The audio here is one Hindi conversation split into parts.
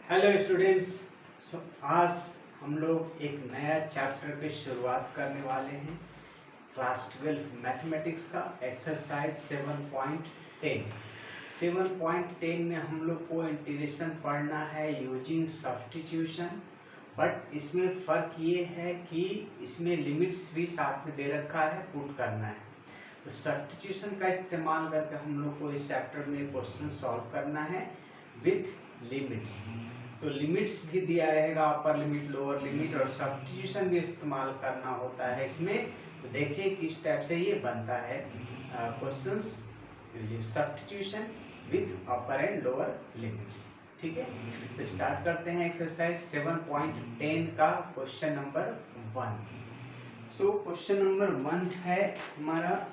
Hello students. आज हम लोग एक नया चैप्टर की शुरुआत करने वाले हैं। क्लास 12 मैथमेटिक्स का एक्सरसाइज 7.10। 7.10 में हम लोग को इंटीग्रेशन पढ़ना है यूजिंग सब्स्टिट्यूशन। बट इसमें फ़र्क ये है कि इसमें लिमिट्स भी साथ में दे रखा है, पुट करना है। तो सब्स्टिट्यूशन का इस्तेमाल करके हम लोग को इस चैप्टर में क्वेश्चन सॉल्व करना है विथ लिमिट्स। तो लिमिट्स भी दिया रहेगा, अपर लिमिट, लोअर लिमिट, और सब्स्टिट्यूशन भी इस्तेमाल करना होता है इसमें। तो देखिए किस टाइप से ये बनता है questions using substitution with upper and lower limits. ठीक है, तो स्टार्ट करते हैं एक्सरसाइज 7.10 का question number 1। So question number 1 है हमारा,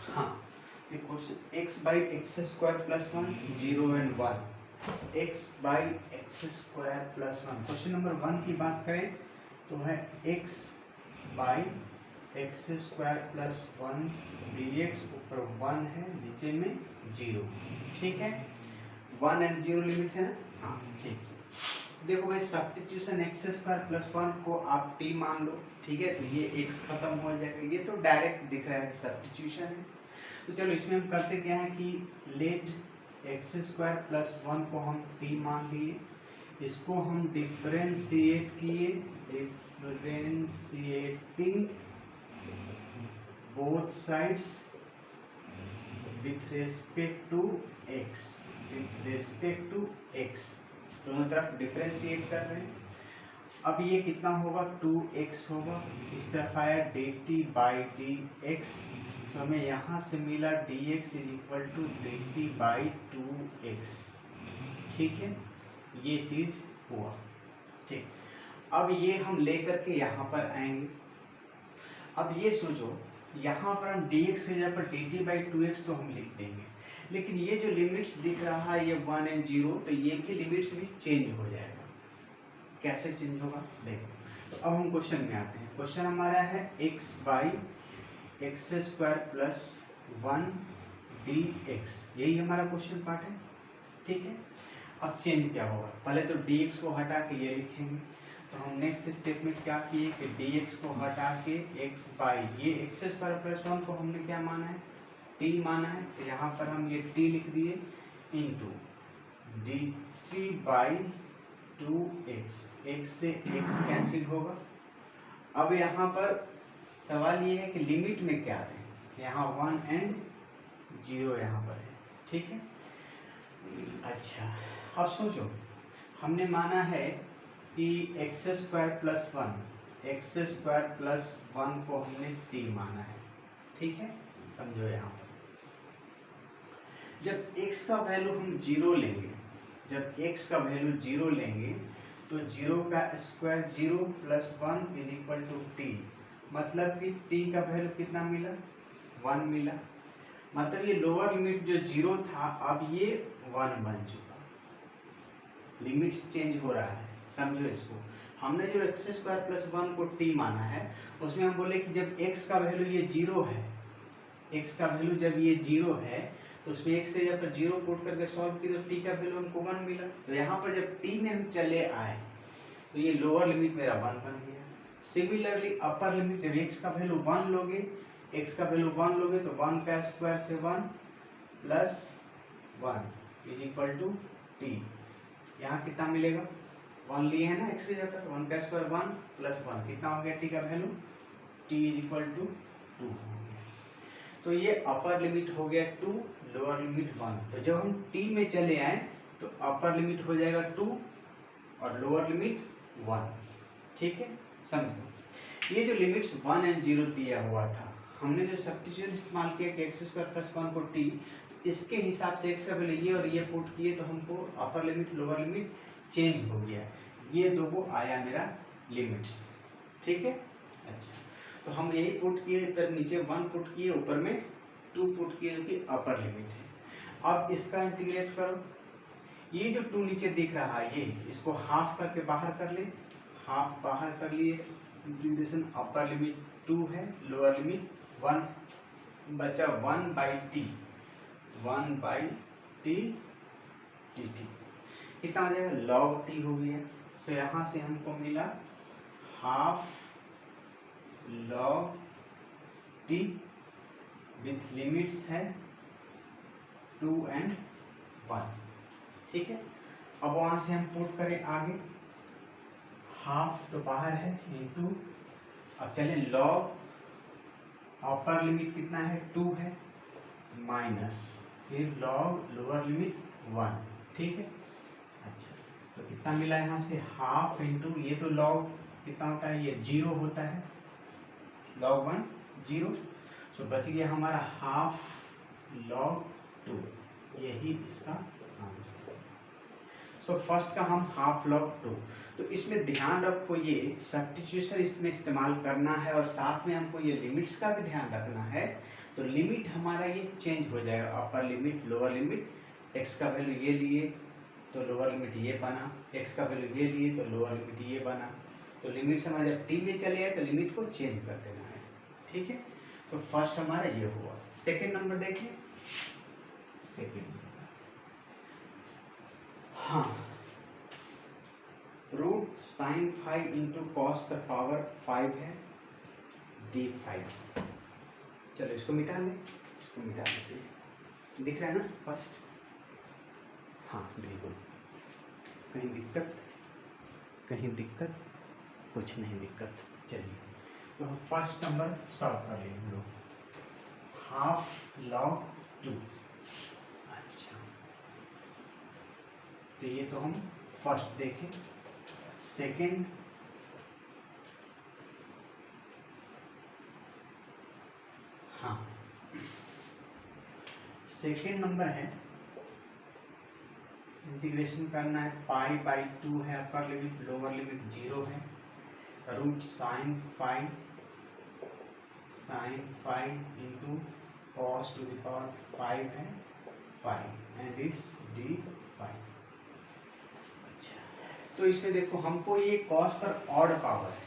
हाँ, question x by x square plus 1 0 and 1। x by x square plus 1, question number 1 की बात करें तो है x by x square plus 1 dx, ऊपर 1 है, नीचे में 0। ठीक है, 1 एंड 0 लिमिट है ना। हाँ ठीक, देखो भाई सब्स्टिट्यूशन एक्स स्क्वायर प्लस 1 को आप t मान लो। ठीक है, तो ये x खत्म हो जाएगा, ये तो डायरेक्ट दिख रहा है सब्स्टिट्यूशन है। तो चलो इसमें हम करते क्या है कि लेट एक्स स्क्वायर प्लस 1 को हम t मान लिए, इसको हम डिफरेंशिएट किए, differentiating both sides with respect to x, with respect to x, दोनों तरफ डिफरेंशिएट कर रहे हैं। अब ये कितना होगा, 2x होगा, इस तरफ आया dt बाई dx, तो हमें यहाँ से मिला dx is equal to dt by 2x। ठीक है, ये चीज़ हुआ। ठीक, अब ये हम लेकर के यहाँ पर आएंगे। अब ये सोचो, यहाँ पर हम dx की जगह पर dt बाई 2x तो हम लिख देंगे, लेकिन ये जो लिमिट्स दिख रहा है ये 1 एंड 0, तो ये भी लिमिट्स भी चेंज हो जाएगा। कैसे चेंज होगा देखो। तो अब हम क्वेश्चन में आते हैं। क्वेश्चन हमारा है x by x square plus 1 dx, यही हमारा क्वेश्चन पार्ट है। ठीक है, अब चेंज क्या होगा, पहले तो dx को हटा के ये लिखेंगे। तो हम नेक्स्ट स्टेप में क्या किए कि dx को हटा के x बाई ये एक्स स्क्वायर प्लस 1 को हमने क्या माना है, t माना है, तो यहाँ पर हम ये t लिख दिए into dt by 2x, x से x कैंसिल होगा। अब यहाँ पर सवाल ये है कि लिमिट में क्या दें, यहाँ 1 एंड 0 यहाँ पर है। ठीक है, अच्छा अब सोचो, हमने माना है कि x square plus 1, x square plus 1 को हमने t माना है। ठीक है, समझो यहाँ पर जब x का वैल्यू हम 0 लेंगे, जब x का वैल्यू 0 लेंगे तो 0 का square 0 plus 1 is equal to t, मतलब कि t का वैल्यू कितना मिला, 1 मिला। मतलब ये लोअर लिमिट जो 0 था अब ये 1 बन चुका, लिमिट्स चेंज हो रहा है। समझो इसको, हमने जो एक्स स्क्वायर प्लस 1 को t माना है उसमें हम बोले कि जब x का वैल्यू ये 0 है, x का वैल्यू जब ये 0 है तो उसमें x से जब 0 पुट करके सॉल्व की तो t का वैल्यू हमको 1 मिला। तो यहाँ पर जब t में हम चले आए तो ये लोअर लिमिट मेरा 1 बन गया। सिमिलरली अपर लिमिट जब x का वैल्यू 1 लोगे, x का वैल्यू 1 लोगे तो 1 का स्क्वायर से 1 plus 1 is equal to t, यहाँ कितना मिलेगा, 1 लिए है ना x की जगह, 1 का स्क्वायर 1 प्लस 1 कितना हो गया, t का value, t is equal to 2 हो गया। तो ये अपर लिमिट हो गया 2, लोअर लिमिट 1। तो जब हम t में चले आए तो अपर लिमिट हो जाएगा 2 और लोअर लिमिट 1। ठीक है, समझो ये जो लिमिट्स 1 एंड 0 दिया हुआ था, हमने जो सब्स्टिट्यूशन इस्तेमाल किया कि एक्स स्क्वायर प्लस 1 को t, तो इसके हिसाब से x का वैल्यू ये और ये पुट किए तो हमको upper limit lower limit change हो गया, ये दो को आया मेरा लिमिट्स। ठीक है, अच्छा तो हम यही पुट किए, फिर नीचे 1 पुट किए, ऊपर में 2 पुट किए जो कि अपर लिमिट है। अब इसका इंटीग्रेट करो, ये जो 2 नीचे दिख रहा है ये इसको हाफ करके बाहर कर ले, हाफ बाहर कर लिए, इंटीग्रेशन अपर लिमिट 2 है, लोअर लिमिट 1 बचा 1 by T, 1 by T T T कितना हो जाएगा, लॉग टी हो गया। तो यहाँ से हमको मिला half log T with limits है 2 and 1। ठीक है, अब वहाँ से हम पुट करें आगे, हाफ तो बाहर है इंटू, अब चले लॉग अपर लिमिट कितना है 2 है, माइनस फिर लॉग लोअर लिमिट 1। ठीक है, अच्छा तो कितना मिला यहाँ से, हाफ इंटू, ये तो लॉग कितना होता है, ये 0 होता है, लॉग 1 0, तो बच गया हमारा हाफ लॉग 2, यही इसका आंसर। सो फर्स्ट का हम हाफ लॉग 2। तो इसमें ध्यान रखो, ये सब्स्टिट्यूशन इसमें इस्तेमाल करना है और साथ में हमको ये लिमिट्स का भी ध्यान रखना है। तो लिमिट हमारा ये चेंज हो जाएगा, upper limit lower limit, x का वैल्यू ये लिए तो लोअर लिमिट ये बना, एक्स का वैल्यू ये लिए तो लोअर लिमिट ये बना। तो लिमिट हमारा जब टी में चले आए तो लिमिट को चेंज कर देना है। ठीक है, तो फर्स्ट हमारा ये हुआ। सेकेंड नंबर देखें, सेकेंड, हाँ, रूट साइन 5 इंटू कॉस का पावर 5 है d5। चलो इसको मिटा लें, इसको मिटा देते हैं, दिख रहा है ना फर्स्ट, हाँ बिल्कुल, कहीं दिक्कत, कहीं दिक्कत, कुछ नहीं दिक्कत। चलिए तो हम फर्स्ट नंबर सॉल्व कर लेंगे हम लोग, हाफ लॉग 2। अच्छा तो ये तो हम फर्स्ट देखें। सेकेंड, हाँ सेकेंड नंबर है, इंटीग्रेशन करना है, पाई बाई 2 है, अपर लिमिट लोअर लिमिट 0 है, root sine 5 into cos to the power 5 है 5 एंड इस d5। अच्छा तो इसमें देखो हमको ये कॉस पर ऑड पावर है,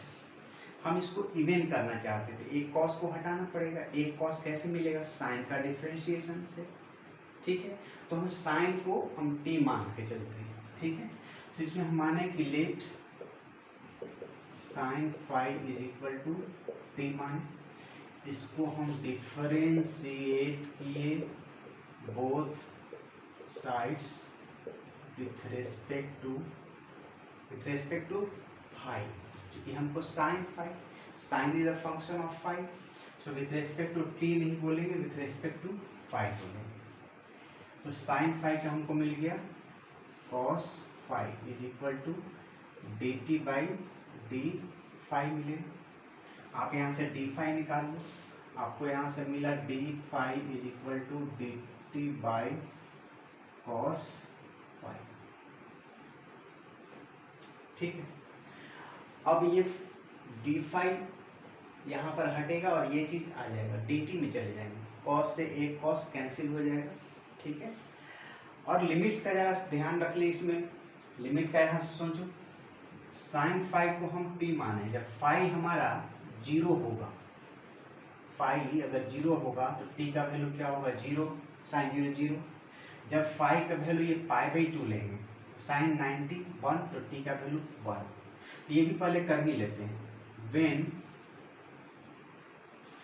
हम इसको इवेन करना चाहते थे, एक कॉस को हटाना पड़ेगा, एक कॉस कैसे मिलेगा, साइन का डिफरेंशिएशन से। ठीक है, तो हम साइन को हम टी मान के चलते हैं। ठीक है, तो इसमें हम माने कि let sine 5 is equal to t माने, इसको हम डिफरेंशिएट किए both sides with respect to 5, क्योंकि हमको sine 5, sine is a function of 5, so with respect to t नहीं बोलेंगे, विथ रेस्पेक्ट टू 5 बोलेंगे। तो साइन 5 का हमको मिल गया cos 5 is equal to dt by d5 मिले। आप यहाँ से d5 निकाल लो, आपको यहाँ से मिला d5 is equal to dt by cos 5। ठीक है, अब ये d5 यहाँ पर हटेगा और ये चीज आ जाएगा, dt में चले जाएंगे, cos से एक cos कैंसिल हो जाएगा। ठीक है, और लिमिट्स का जरा ध्यान रख ले, इसमें लिमिट का यहाँ से सोचो, साइन 5 को हम p माने, जब फाई हमारा 0 होगा, फाई अगर 0 होगा तो t का वैल्यू क्या होगा, 0, साइन 0 0। जब फाई का वैल्यू ये पाई बाई 2 लेंगे, साइन 90 1, तो t का वैल्यू 1। ये भी पहले कर ही लेते हैं, when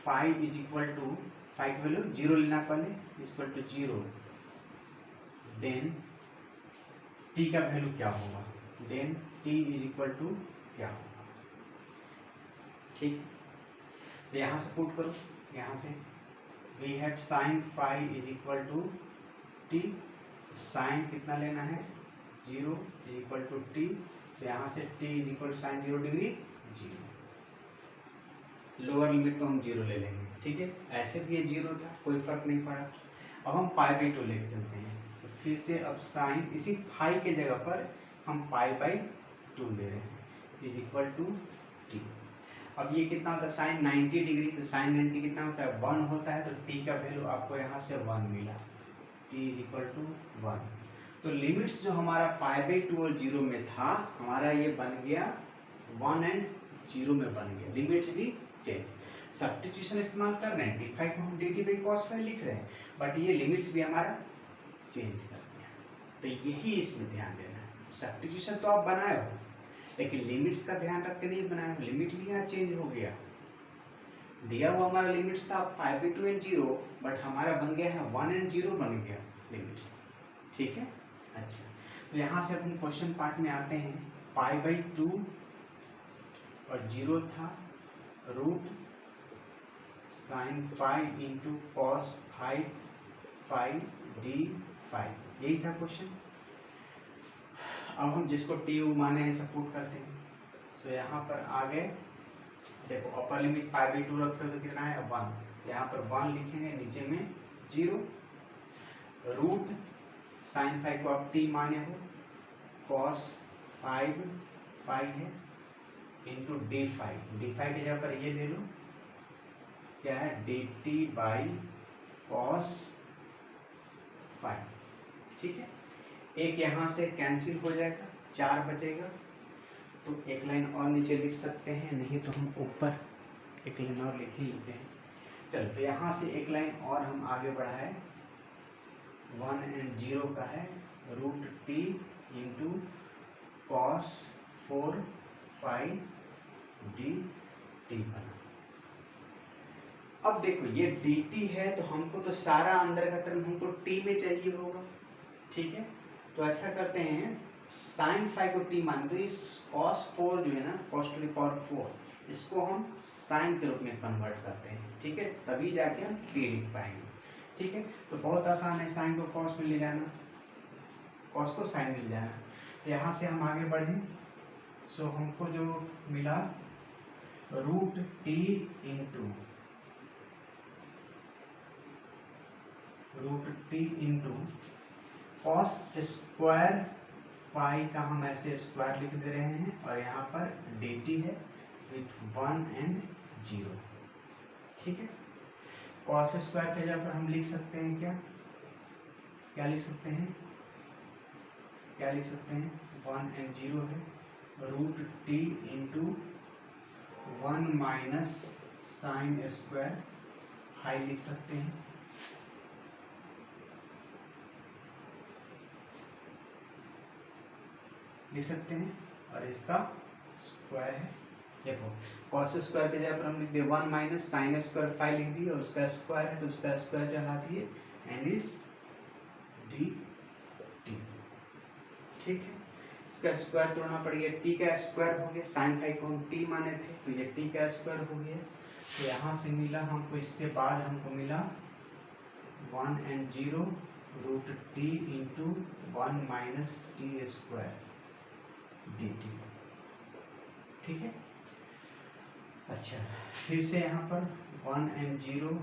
5 is equal to, 5 value 0 लेना पहले, इक्वल टू 0, देन t का वैल्यू क्या होगा, then t is equal to क्या होगा। ठीक, तो यहाँ से पुट करो, यहाँ से we have sine 5 is equal to t, sine कितना लेना है 0 इज इक्वल टू टी, तो यहाँ से t is equal to sine 0 degree 0, lower limit तो हम 0 ले लेंगे। ठीक है, ऐसे भी ये 0 था, कोई फर्क नहीं पड़ा। अब हम पाई बाई 2 लेके चलते हैं, तो फिर से अब साइन इसी फाई के जगह पर हम पाई बाई 2 ले रहे हैं इज इक्वल टू टी। अब ये कितना होता है, साइन 90 डिग्री, तो साइन 90 कितना होता है 1 होता है, तो टी का वैल्यू आपको यहाँ से 1 मिला, टी इज इक्वल टू 1। तो लिमिट्स जो हमारा पाई बाई 2 और 0 में था, हमारा ये बन गया 1 एंड 0 में बन गया, लिमिट्स भी चेंज। सब्स्टिट्यूशन इस्तेमाल कर रहे हैं, d5 को हम dt बाई cos 5 लिख रहे हैं, बट ये लिमिट्स भी हमारा चेंज कर तो यही इसमें ध्यान देना है। सब्स्टिट्यूशन तो आप बनाए हो, लेकिन लिमिट्स का ध्यान रख के नहीं बनाए हो। लिमिट भी यहाँ चेंज हो गया, दिया हुआ हमारा लिमिट्स था 5/2 एंड 0, बट हमारा बन गया है 1 एंड 0 बन गया लिमिट्स। ठीक है, अच्छा, तो यहाँ से हम क्वेश्चन पार्ट में आते हैं। π/2 और 0 था root sin phi into cos 5 phi d5, यही था क्वेश्चन। अब हम जिसको टी यू माने हैं सपोर्ट करते हैं। सो यहाँ पर आ गए, देखो अपर लिमिट π/2 रखते हो तो कितना है 1, यहाँ पर 1 लिखेंगे, नीचे में 0, रूट साइन फाइव को आप टी माने हो, कॉस 5 पाई है इंटू d5 की जगह पर ये ले लो, क्या है dt बाई कॉस 5। ठीक है, एक यहाँ से कैंसिल हो जाएगा, 4 बचेगा, तो एक लाइन और नीचे लिख सकते हैं, नहीं तो हम ऊपर एक लाइन और लिख ही लेते हैं। चल, तो यहाँ से एक लाइन और हम आगे बढ़ाए, 1 एंड 0 का है रूट टी इंटू कॉस 4 पाई डी टी बना। अब देखो ये dt है, तो हमको तो सारा अंदर का टर्म हमको t में चाहिए होगा। ठीक है, तो ऐसा करते हैं, साइन फाइव को t मान, तो इस cos 4 जो है ना, cos टू द पावर 4, इसको हम साइन के रूप में कन्वर्ट करते हैं। ठीक है, तभी जाके हम t लिख पाएंगे। ठीक है, तो बहुत आसान है, साइन को cos में ले जाना, cos को साइन में ले जाना। तो यहाँ से हम आगे बढ़े, सो हमको जो मिला root t into cos square pi का हम ऐसे स्क्वायर लिख दे रहे हैं, और यहाँ पर dt है विथ 1 एंड 0। ठीक है, कॉस स्क्वायर के जगह पर हम लिख सकते हैं क्या लिख सकते हैं 1 एंड 0 है, root t into 1 minus sine square phi लिख सकते हैं, और इसका स्क्वायर है। देखो कॉस स्क्वायर के जगह पर हम लिख दिए 1 माइनस साइन स्क्वायर 5 लिख दिए, और उसका स्क्वायर है तो उसका स्क्वायर चढ़ा दिए, एंड इज डी टी। ठीक है, इसका स्क्वायर तोड़ना पड़ेगा, टी का स्क्वायर हो गया, साइन 5 को हम टी माने थे, तो ये टी का स्क्वायर हो गया। तो यहाँ से मिला हमको, इसके बाद हमको मिला 1 and 0 root t into 1 minus t square dt। ठीक है, अच्छा, फिर से यहाँ पर 1 एंड 0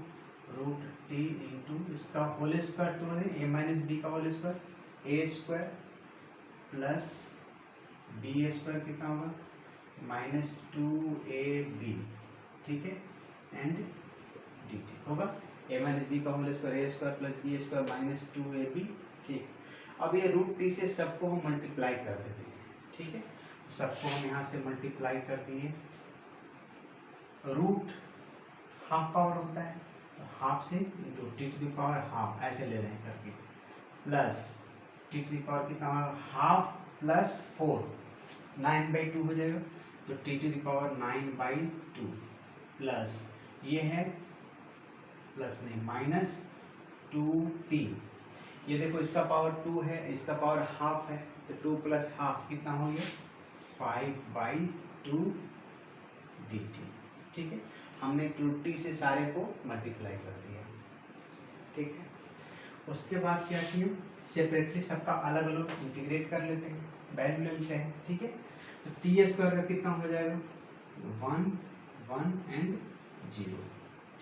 रूट टी इंटू इसका होल स्क्वायर तोड़ दें, a माइनस बी का whole square, a square plus b square कितना होगा माइनस 2ab। ठीक है, एंड dt होगा a माइनस बी का whole square, a square plus b square minus 2ab। ठीक, अब ये रूट टी से सबको हम मल्टीप्लाई कर देते हैं। ठीक है, सबको हम यहाँ से मल्टीप्लाई कर दिए, रूट हाफ पावर होता है, तो हाफ से into t to the power half ऐसे ले रहे हैं करके, plus t to the power कितना हाफ प्लस 4 9/2 हो जाएगा, तो t to the power 9/2 plus ये है प्लस नहीं माइनस 2t। ये देखो इसका पावर 2 है, इसका पावर हाफ है, तो 2 प्लस हाफ कितना हो गया 5/2 dt। ठीक है, हमने 2t से सारे को मल्टीप्लाई कर दिया। ठीक है, उसके बाद क्या किया, सेपरेटली सबका अलग अलग इंटीग्रेट कर लेते हैं, वैल्यू ले लेते हैं। ठीक है, तो टी स्क्वायर का कितना हो जाएगा 1 एंड 0।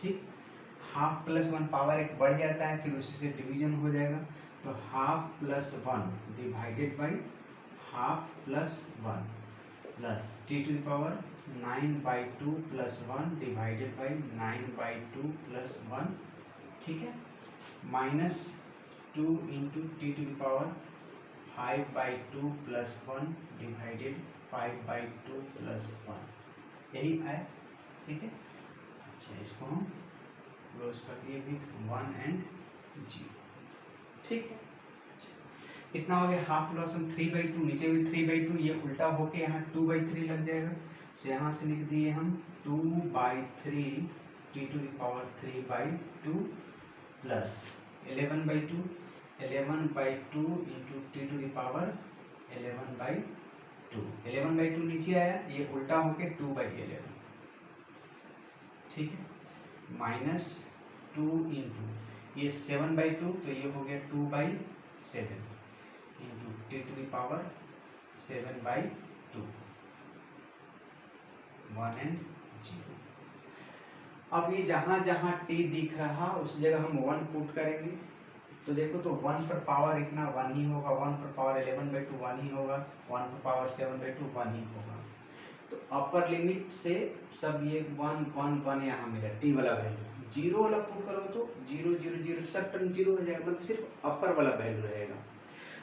ठीक, हाफ प्लस 1 पावर एक बढ़ जाता है, फिर उसी से डिवीजन हो जाएगा, तो half plus 1 divided by half plus 1 plus t to the power 9/2 plus 1 divided by 9/2 plus 1। ठीक है, minus 2 into t to the power 5/2 plus 1 divided 5/2 plus 1, यही है। ठीक है, अच्छा, इसको हम क्लोज कर दिए विथ 1 एंड 0। ठीक है, कितना हो गया, हाफ लॉसन 3/2, नीचे भी 3/2, ये उल्टा होके यहाँ 2/3 लग जाएगा। तो यहाँ से लिख दिए हम 2/3 t⁻3/2 प्लस 11/2 इंटू t⁻11/2। 11/2 नीचे आया, ये उल्टा होके 2/11, ठीक है, माइनस 2 इंटू ये 7/2, तो ये हो गया 2/7 इंटू t⁻7/2, 1 and 0। अब ये जहाँ जहाँ t दिख रहा उस जगह हम 1 पुट करेंगे। तो देखो, तो 1 पर पावर इतना 1 ही होगा, 1 पर पावर 11/2 1 ही होगा, 1 पर पावर 7/2 1 ही होगा। तो अपर लिमिट से सब ये 1 1 1 यहाँ मिला, t वाला वैल्यू। 0 वाला पुट करो तो 0 0 0 सब टर्म 0 हो जाएगा, मतलब सिर्फ अपर वाला वैल्यू रहेगा।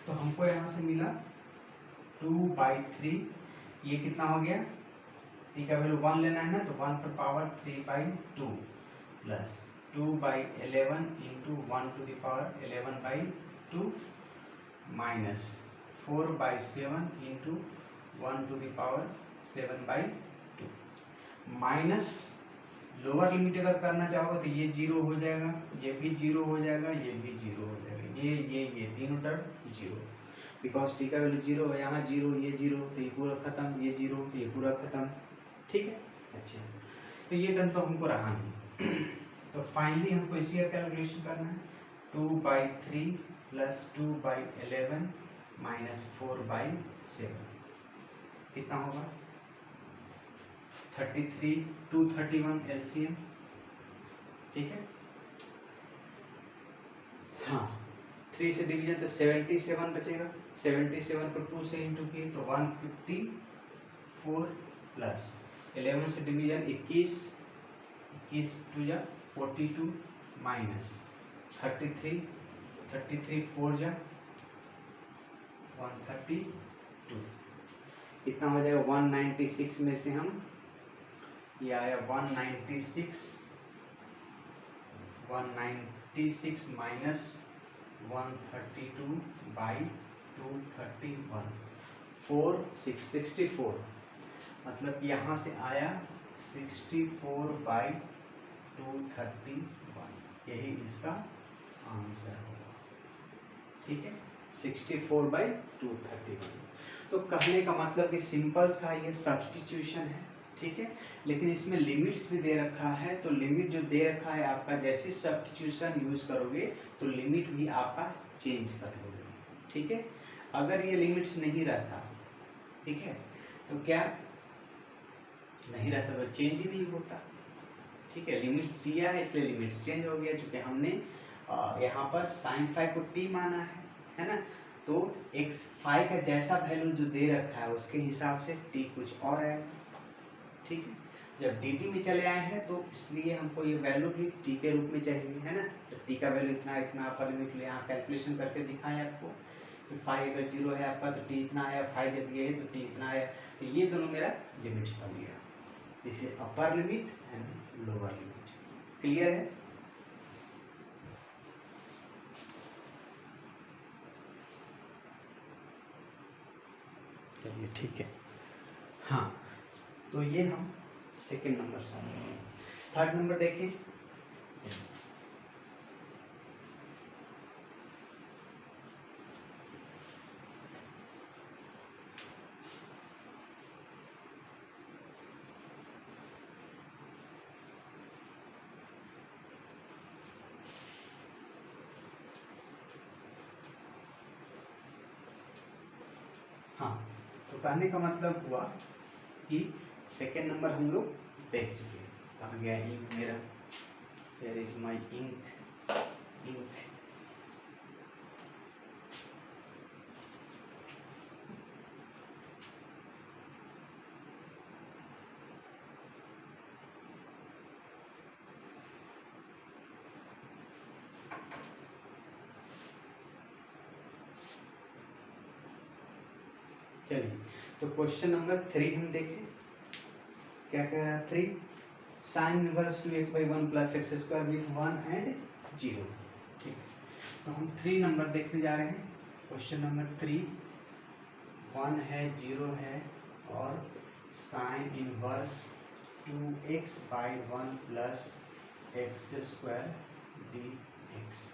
तो हमको यहाँ से मिला 2/3, ये कितना हो गया, t का वैल्यू 1 लेना है ना, तो 1 पर power 3/2 plus 2/11 into 1⁻11/2 minus 4/7 into 1⁻7/2। Minus lower limit अगर करना चाहोगे तो ये 0 हो जाएगा, ये भी 0 हो जाएगा, ये भी 0 हो जाएगा, ये तीनों टर्म 0, बिकॉज टी का वैल्यू 0 है, यहाँ 0, ये 0, तो ये पूरा खत्म, ये 0, तो ये पूरा खत्म, ठीक है। अच्छा, तो ये टर्म तो हमको रहा नहीं। तो फाइनली हमको इसी का कैलकुलेशन करना है, 2/3 प्लस 2/11 माइनस 4/7 कितना होगा, 33 231 एलसीएम, ठीक है। हाँ, 3 से डिवीजन तो 77 बचेगा, 77 को 2 से इंटू किए तो 154 प्लस 11 से डिवीजन 21 2 जा 42 माइनस 33 4 जा 132, कितना हो जाएगा 196 में से हम ये आया 196 माइनस 132/231 64, मतलब यहाँ से आया 64/231, यही इसका आंसर होगा, ठीक है, 64/231। तो कहने का मतलब कि सिंपल सा ये सब्स्टिट्यूशन है, ठीक है, लेकिन इसमें लिमिट्स भी दे रखा है। तो लिमिट जो दे रखा है आपका, जैसे सब्स्टिट्यूशन यूज करोगे तो लिमिट भी आपका चेंज कर लोगे, ठीक है। अगर ये लिमिट्स नहीं रहता, ठीक है, तो क्या नहीं रहता, तो चेंज ही नहीं होता, ठीक है। लिमिट दिया है इसलिए लिमिट्स चेंज हो गया, चूंकि हमने यहाँ पर sin फाई को t माना है ना, तो x फाई का जैसा वैल्यू जो दे रखा है उसके हिसाब से t कुछ और है, ठीक है। जब dt में चले आए हैं तो इसलिए हमको ये वैल्यू भी t के रूप में चाहिए, है ना। तो t का वैल्यू इतना अपर लिमिट ले, यहाँ कैलकुलेशन करके दिखाएं आपको कि फाई अगर 0 है आपका तो t इतना आया, फाई जब ये है तो t इतना आया। तो ये दोनों मेरा लिमिट्स बन गया, this is upper limit and lower limit. Clear है? चलिए ठीक है। हाँ, तो ये हम सेकेंड नंबर सॉल्व करेंगे। थर्ड नंबर देखें, हाँ, तो कहने का मतलब हुआ कि सेकेंड नंबर हम लोग देख चुके हैं। कहाँ गया इंक मेरा, वेयर इज माय इंक, चलिए, तो क्वेश्चन नंबर 3 हम देखें, क्या कह रहा है 3, sine inverse 2x/1 plus x² with 1 and 0, ठीक है। तो हम 3 नंबर देखने जा रहे हैं। क्वेश्चन नंबर 3, 1 है 0 है और sine inverse 2x/1 plus x square D x.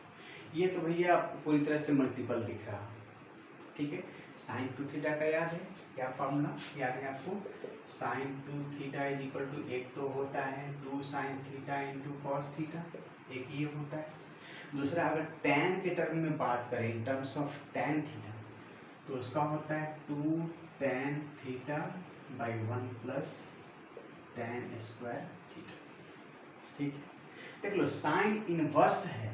ये तो भैया पूरी तरह से मल्टीपल दिख रहा, ठीक है। साइन 2 थीटा का याद है क्या फॉर्मूला, याद है आपको? Sine 2 theta is equal to, एक तो होता है 2 sine theta into cos theta, एक ये होता है। दूसरा अगर टैन के टर्म में बात करें, in terms of tan theta, तो उसका होता है 2 tan theta by 1 plus tan square theta, ठीक है। देख लो साइन इनवर्स है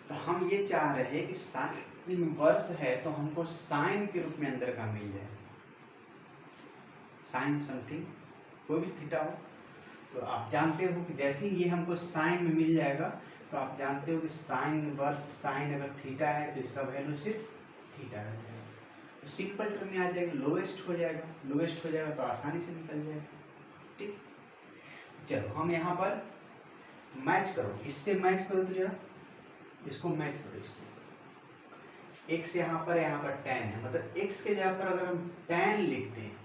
तो हम ये चाह रहे हैं कि साइन इनवर्स है तो हमको साइन के रूप में अंदर का मिल जाए, साइन समथिंग कोई भी थीटा हो। तो आप जानते हो कि जैसे ही ये हमको साइन में मिल जाएगा तो आप जानते हो कि साइन इनवर्स साइन अगर थीटा है तो इसका वैल्यू सिर्फ थीटा रह जाएगा, तो सिंपल टर्म में आ जाएगा, लोएस्ट हो जाएगा, लोएस्ट हो जाएगा तो आसानी से निकल जाएगा, ठीक। चलो हम यहाँ पर मैच करो, इससे मैच करो तो जरा इसको मैच करो, इसको x यहाँ पर tan है, मतलब x के जगह पर अगर हम tan लिखते हैं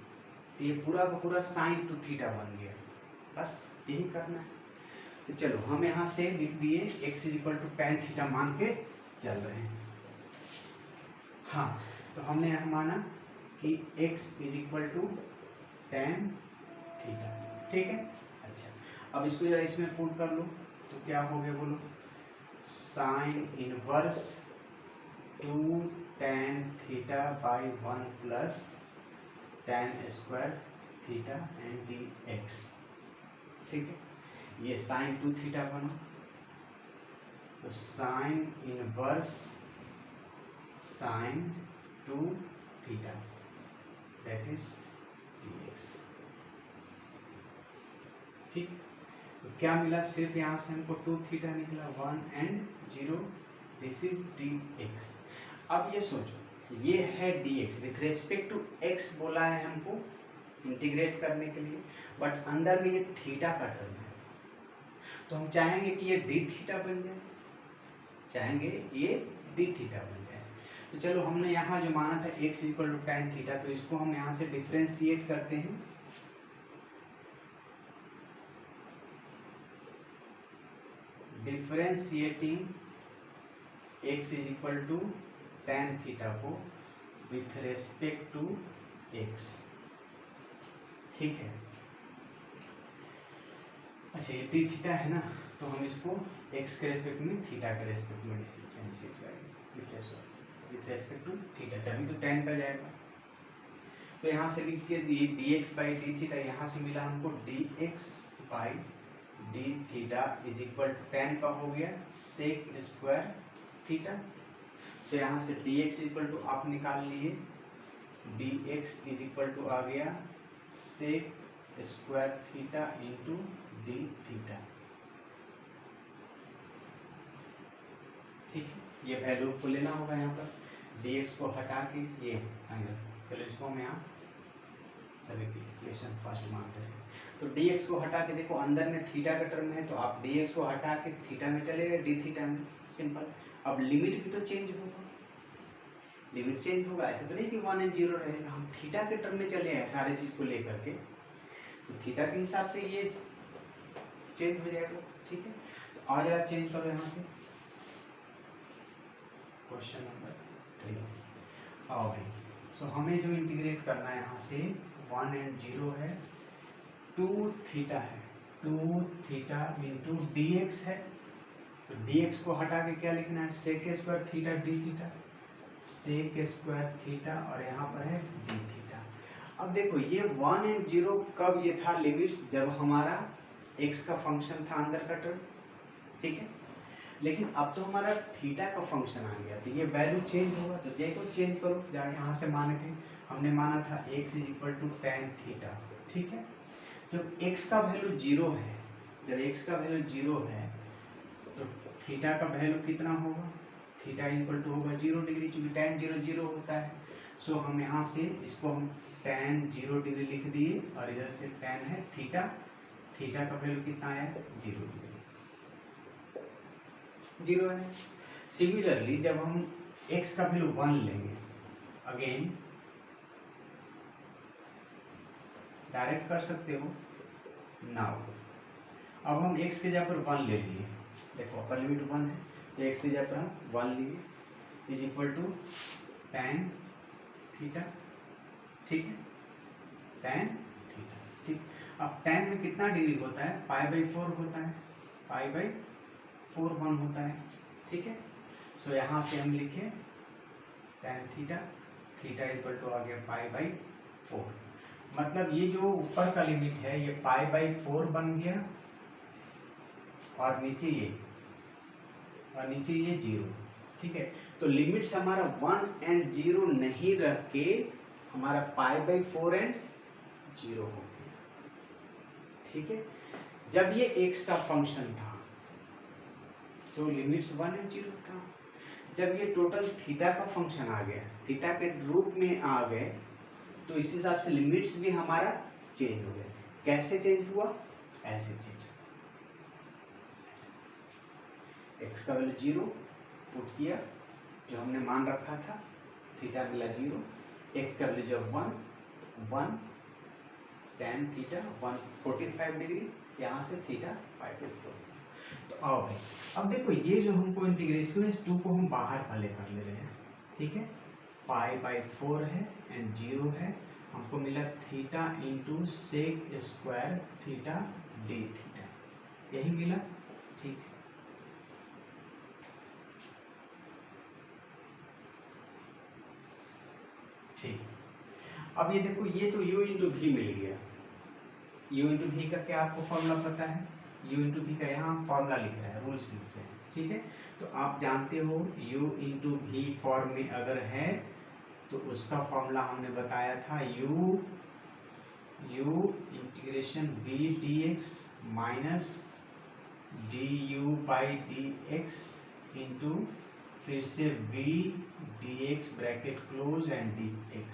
तो ये पूरा का पूरा साइन 2 थीटा बन गया, बस यही करना है। तो चलो हम यहाँ से लिख दिए x is equal to tan theta मान के चल रहे हैं। हाँ, तो हमने यहाँ माना कि x is equal to tan theta, ठीक है। अच्छा, अब इसको जरा इसमें पुट कर लो तो क्या हो गया बोलो, sine inverse 2 tan theta by 1 plus tan square theta and D x, ठीक है। ये साइन 2 थीटा बना, तो sine inverse sine 2 theta that is d x, ठीक। तो क्या मिला, सिर्फ यहाँ से हमको 2 थीटा निकला, 1 and 0, this is d x. अब ये सोचो ये है d x, with respect to x बोला है हमको इंटीग्रेट करने के लिए, बट अंदर में ये थीटा का टर्म है तो हम चाहेंगे कि ये डी थीटा बन जाए, चाहेंगे ये डी थीटा बन जाए। तो चलो हमने यहाँ जो माना था x equal to tan theta, तो इसको हम यहाँ से डिफ्रेंशिएट करते हैं, differentiating x is equal to tan theta को विथ रेस्पेक्ट टू x, ठीक है। अच्छा, ये डी थीटा है ना, तो हम इसको x के रेस्पेक्ट में थीटा के रेस्पेक्ट में डिफ्रेंशिएट करेंगे विथ रेस्पेक्ट टू थीटा, तभी तो tan का जाएगा। तो यहाँ से लिख के दिए dx बाई डी थीटा, यहाँ से मिला हमको dx by d theta is equal to tan का हो गया सेक स्क्वायर थीटा। तो यहाँ से dx इक्वल टू आप निकाल लिए, dx इज इक्वल टू आ गया sec square theta into d theta, ठीक है। ये वैल्यू को लेना होगा यहाँ पर, dx को हटा के ये अंदर, चलो इसको हम यहाँ इक्वेशन फर्स्ट मान रहे हैं। तो dx को हटा के देखो अंदर में थीटा का टर्म है, तो आप dx को हटा के थीटा में चले गए, डी थीटा में, सिंपल। अब लिमिट भी तो चेंज होगा, लिमिट चेंज होगा, ऐसा तो नहीं कि 1 एंड 0 रहेगा, हम थीटा के टर्म में चले हैं सारे चीज को लेकर के, तो थीटा के हिसाब से ये चेंज हो जाएगा, ठीक है। तो आज आप चेंज करो यहाँ से, क्वेश्चन नंबर 3 आओ भाई। सो हमें जो इंटीग्रेट करना है यहाँ से 1 एंड 0 है, 2 थीटा है, 2 थीटा इंटू डी एक्स है, तो dx को हटा के क्या लिखना है, sec square theta d theta, sec square theta, और यहाँ पर है डी थीटा। अब देखो ये 1 एंड 0 कब ये था लिमिट्स, जब हमारा x का फंक्शन था अंदर का टर्म, ठीक है। लेकिन अब तो हमारा थीटा का फंक्शन आ गया, तो ये वैल्यू चेंज होगा, तो जे को चेंज करो, जहाँ यहाँ से माने थे, हमने माना था x is equal to tan theta, ठीक है। जब x का वैल्यू 0 है, जब x का वैल्यू 0 है तो थीटा का वैल्यू कितना होगा, थीटा इक्वल टू होगा 0 डिग्री, चूँकि tan 0 0 होता है। सो हम यहाँ से इसको हम tan 0 डिग्री लिख दिए, और इधर से tan है थीटा, थीटा का वैल्यू कितना आया 0 डिग्री, 0 है। सिमिलरली जब हम x का वैल्यू 1 लेंगे, अगेन डायरेक्ट कर सकते हो। नाउ अब हम x के जगह पर 1 ले लिए, देखो अपर लिमिट 1 है तो x की जगह पर हम 1 लिए, is equal to tan theta, ठीक है, tan थीटा, ठीक। अब tan में कितना डिग्री होता है, π/4 होता है, π/4 1 होता है, ठीक है। सो यहाँ से हम लिखे tan theta, theta equal to आ गया π/4, मतलब ये जो ऊपर का लिमिट है ये π/4 बन गया और नीचे ये 0, ठीक है। तो लिमिट्स हमारा 1 एंड 0 नहीं रह के हमारा π/4 एंड 0 हो गया, ठीक है। जब ये x का फंक्शन था तो लिमिट्स 1 एंड 0 था, जब ये टोटल थीटा का फंक्शन आ गया, थीटा के रूप में आ गए, तो इस हिसाब से लिमिट्स भी हमारा चेंज हो गया। कैसे चेंज हुआ, ऐसे चेंज हुआ, x का वैल्यू 0 पुट किया जो हमने मान रखा था, थीटा मिला 0, x का वैल्यू जब 1 tan थीटा 145 डिग्री, यहाँ से थीटा π/4। तो आओ भाई अब देखो ये जो हमको इंटीग्रेशन है, इस 2 को हम बाहर पहले कर ले रहे हैं, ठीक है। π/4 है एंड 0 है, हमको मिला theta into sec square theta d theta, यही मिला, ठीक है। ठीक, अब ये देखो ये तो u इंटू भी मिल गया, u इंटू भी का क्या आपको फॉर्मूला पता है, u इंटू भी का यहाँ फॉर्मूला लिख रहा है, रूल्स लिख रहे हैं, ठीक है। तो आप जानते हो u इंटू भी फॉर्म में अगर है तो उसका फॉर्मूला हमने बताया था u integration v dx minus du/dx into फिर से v dx bracket close and dx,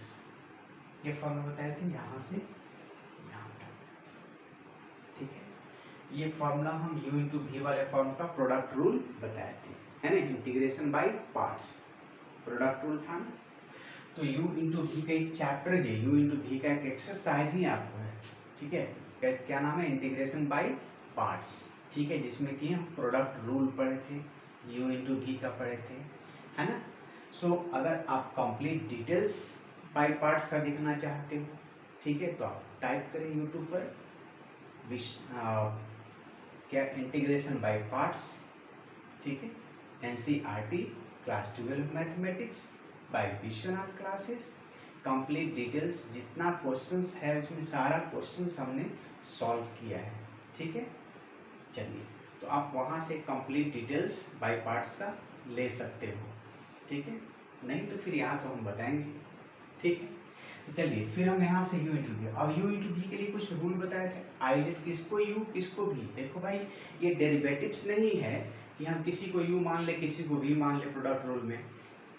ये फॉर्मूला बताए थे यहाँ से यहाँ तक, ठीक है। ये फॉर्मूला हम u इंटू भी वाले फॉर्म का प्रोडक्ट रूल बताए थे, है ना, integration by parts product rule था ना। तो u इंटू भी का एक चैप्टर है, u इंटू भी का एक एक्सरसाइज ही आपको है, ठीक है, क्या नाम है, इंटीग्रेशन बाय पार्ट्स, ठीक है, जिसमें कि हम प्रोडक्ट रूल पढ़े थे, u इंटू भी का पढ़े थे, है ना। सो अगर आप कंप्लीट डिटेल्स बाय पार्ट्स का देखना चाहते हो, ठीक है, तो आप टाइप करें यूट्यूब पर क्या इंटीग्रेशन बाय पार्ट्स, ठीक है, NCERT class 12 mathematics bye Vishwanath classes, complete details, जितना क्वेश्चंस है उसमें सारा क्वेश्चंस हमने सॉल्व किया है, ठीक है। चलिए तो आप वहाँ से कंप्लीट डिटेल्स बाय पार्ट्स का ले सकते हो, ठीक है, नहीं तो फिर यहाँ तो हम बताएंगे, ठीक है। तो चलिए फिर हम यहाँ से u इंटू भी, अब u इंटू भी के लिए कुछ रूल बताए थे, आइडेंट किसको u किसको भी, देखो भाई ये डेरिवेटिव्स नहीं है कि हम किसी को u मान ले किसी को v मान ले, प्रोडक्ट रूल में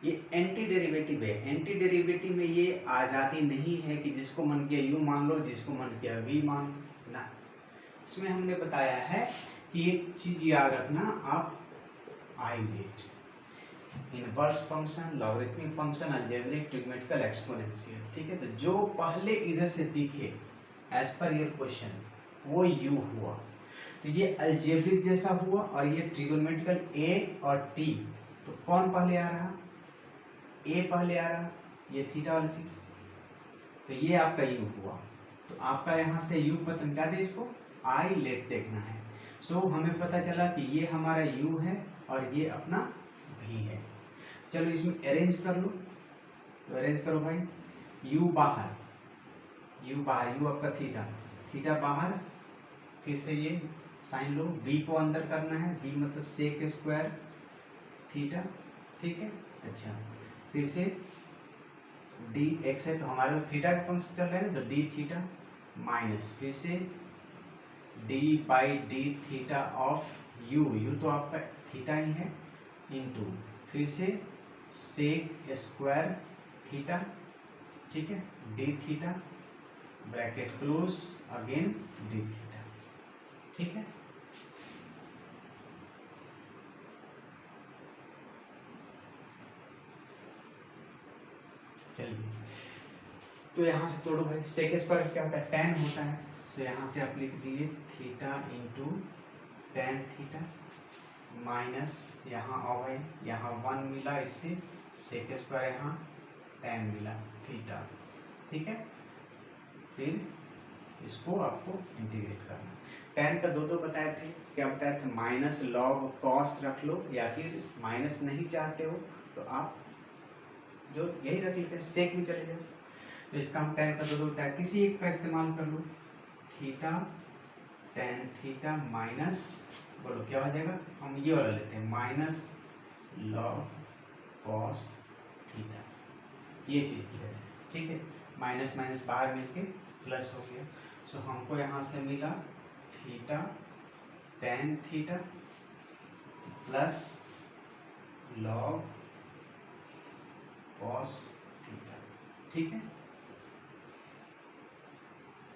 ये एंटी डेरिवेटिव है, एंटी डेरिवेटिव में ये आज़ादी नहीं है कि जिसको मन किया u मान लो जिसको मन किया v मान लो ना। इसमें हमने बताया है कि एक चीज याद रखना आप, आइडेंट inverse function, logarithmic function, algebraic, trigonometrical, exponential, ठीक है। तो जो पहले इधर से दिखे एज पर योर क्वेश्चन वो u हुआ, तो ये अलजेब्रिक जैसा हुआ, और ये ट्रिग्नोमेट्रिकल a और t, तो कौन पहले आ रहा, a पहले आ रहा, ये थीटा वाली चीज, तो ये आपका u हुआ। तो आपका यहाँ से u पता मिटा दे, इसको आई लेट देखना है। सो हमें पता चला कि ये हमारा u है और ये अपना v है। चलो इसमें अरेंज कर लो, तो अरेंज करो भाई, u बाहर, u आपका थीटा, थीटा बाहर, फिर से ये साइन लो, v को अंदर करना है, v मतलब सेक स्क्वायर थीटा, ठीक है। अच्छा फिर से dx है, तो हमारे तो थीटा का फंक्शन चल रहा है, तो d थीटा माइनस फिर से d/d थीटा ऑफ u, तो आपका थीटा ही है, इंटू फिर से सेक स्क्वायर थीटा, ठीक है, d theta bracket close again d theta, ठीक है। चलिए, तो यहाँ से तोड़ो भाई, सेक स्क्वायर क्या होता है, tan होता है। तो यहाँ से आप लिख दीजिए theta into tan theta minus यहाँ आओ भाई, यहाँ 1 मिला, इससे सेक स्क्वायर यहाँ tan मिला थीटा, ठीक है। फिर इसको आपको इंटीग्रेट करना। tan का दो बताए थे, क्या बताए थे, माइनस लॉग कॉस रख लो, या फिर माइनस नहीं चाहते हो तो आप जो यही रख लेते हैं, सेक में चले जाओ। तो इसका हम tan का दो बताया, किसी एक का इस्तेमाल कर लो, थीटा tan थीटा माइनस, बोलो क्या हो जाएगा, हम ये वाला लेते हैं, माइनस लॉग कॉस थीटा, ये चीज है, ठीक है। माइनस माइनस बाहर मिलके प्लस हो गया। सो हमको यहाँ से मिला theta tan theta plus log cos theta, ठीक है।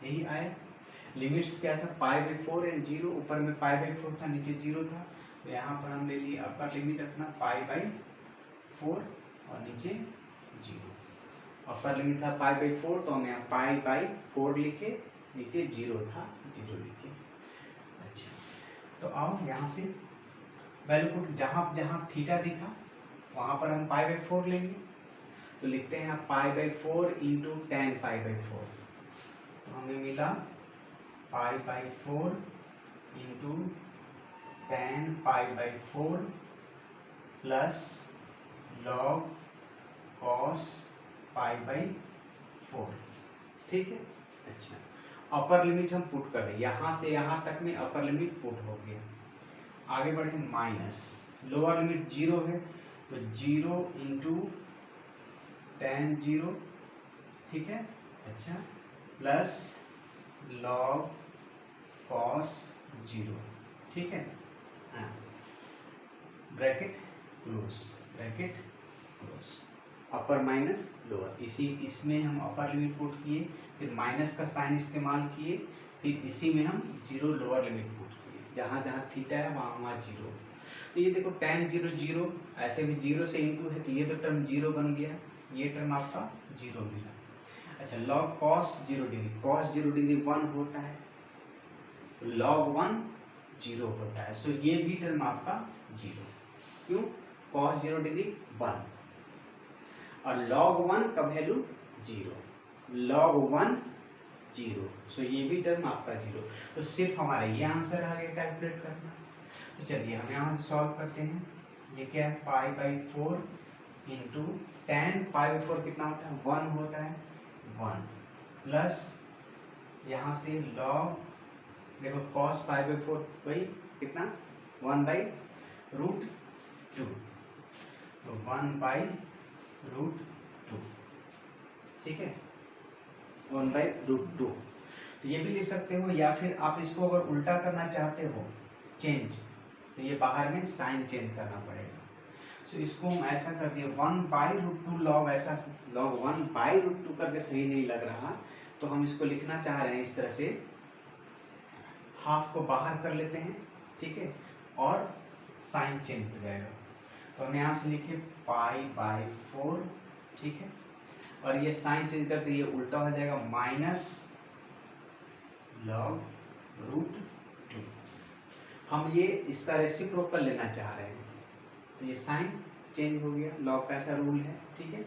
यही आया। लिमिट्स क्या था, π/4 एंड 0, ऊपर में π/4 था, नीचे 0 था। तो यहाँ पर हम ले लिए अपर लिमिट अपना π/4 और नीचे 0। अपर लिमिट था π/4, तो हम यहाँ π/4 लिखे, नीचे 0 था, 0 लिखे। अच्छा, तो आओ यहाँ से वैल्यू पुट, जहाँ जहाँ थीटा दिखा वहाँ पर हम π/4 लेंगे। तो लिखते हैं π/4 इंटू tan π/4, तो हमें मिला π/4 into tan π/4 plus log cos π/4, ठीक है। अच्छा, अपर लिमिट हम पुट कर दें, यहाँ से यहाँ तक में अपर लिमिट पुट हो गया। आगे बढ़े, माइनस लोअर लिमिट 0 है, तो 0 इंटू tan 0, ठीक है। अच्छा, प्लस लॉग कॉस 0, ठीक है। हाँ, ब्रैकेट क्लोज, ब्रैकेट क्लोज, अपर माइनस लोअर, इसी इसमें हम अपर लिमिट पुट किए, फिर माइनस का साइन इस्तेमाल किए, फिर इसी में हम 0 लोअर लिमिट पुट किए, जहाँ जहाँ थीटा है वहाँ वहाँ 0। तो ये देखो tan 0 0, ऐसे भी 0 से इंटू है, तो ये तो टर्म 0 बन गया, ये टर्म आपका 0 मिला। अच्छा, log cos 0 degree, cos 0 degree 1 होता है, तो लॉग 1 0 होता है। सो ये भी टर्म आपका 0, क्यों, कॉस 0 डिग्री 1 और log 1 का वैल्यू 0, log 1 0, सो ये भी टर्म आपका 0। तो सिर्फ हमारा ये आंसर आ गया कैलकुलेट करना। तो चलिए हम यहाँ से सॉल्व करते हैं। ये क्या है, π/4 इंटू tan π/4 कितना होता है, 1 होता है, 1 प्लस यहाँ से log, देखो cos π/4 वही कितना, 1/√2, तो 1/√2, ठीक है, 1/√2। तो ये भी लिख सकते हो, या फिर आप इसको अगर उल्टा करना चाहते हो, चेंज, तो ये बाहर में साइन चेंज करना पड़ेगा। सो इसको हम ऐसा कर दिए 1/√2 लॉग, ऐसा log 1/√2 करके सही नहीं लग रहा, तो हम इसको लिखना चाह रहे हैं इस तरह से, हाफ को बाहर कर लेते हैं, ठीक है, और साइन चेंज हो जाएगा। तो हम यहाँ से लिखे π/4, ठीक है, और ये साइन चेंज करते ये उल्टा हो जाएगा, माइनस log√2। हम ये इसका रेसिप्रोकल लेना चाह रहे हैं, तो ये साइन चेंज हो गया, लॉग का ऐसा रूल है, ठीक है।